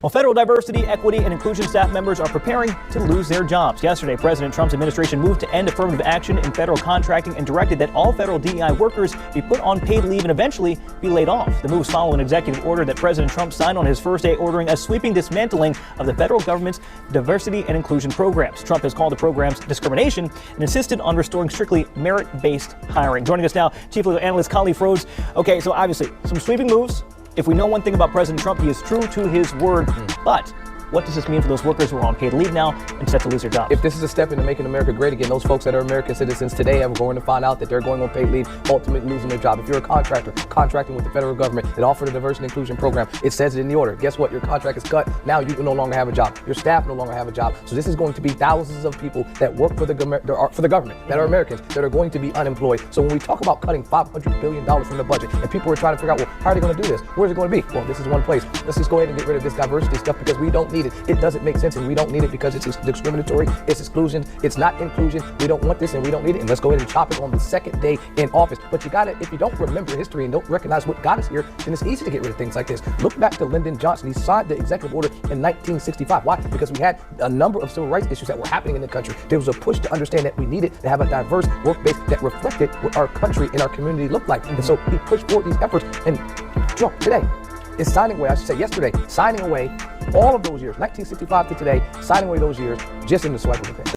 Well, federal diversity, equity, and inclusion staff members are preparing to lose their jobs. Yesterday, President Trump's administration moved to end affirmative action in federal contracting and directed that all federal DEI workers be put on paid leave and eventually be laid off. The moves follow an executive order that President Trump signed on his first day, ordering a sweeping dismantling of the federal government's diversity and inclusion programs. Trump has called the programs discrimination and insisted on restoring strictly merit-based hiring. Joining us now, Chief Legal Analyst Kali Froze. Okay, so obviously, some sweeping moves. If we know one thing about President Trump, he is true to his word. But what does this mean for those workers who are on paid leave now and set to lose their jobs? If this is a step into making America great again, those folks that are American citizens today are going to find out that they're going on paid leave, ultimately losing their job. If you're a contractor contracting with the federal government that offered a diversity and inclusion program, it says it in the order. Guess what? Your contract is cut. Now you no longer have a job. Your staff no longer have a job. So this is going to be thousands of people that work for the government, that are Americans, that are going to be unemployed. So when we talk about cutting $500 billion from the budget, and people are trying to figure out, well, how are they going to do this? Where's it going to be? Well, this is one place. Let's just go ahead and get rid of this diversity stuff because we don't need it. It doesn't make sense, and we don't need it because it's discriminatory, it's exclusion, it's not inclusion. We don't want this and we don't need it, and let's go ahead and chop it on the second day in office. But you gotta, if you don't remember history and don't recognize what got us here, then it's easy to get rid of things like this. Look back to Lyndon Johnson. He signed the executive order in 1965. Why? Because we had a number of civil rights issues that were happening in the country. There was a push to understand that we needed to have a diverse work base that reflected what our country and our community looked like. And so he pushed forward these efforts, and Trump today is signing away, I should say yesterday, signing away all of those years, 1965 to today, signing away those years just in the swipe of a pen.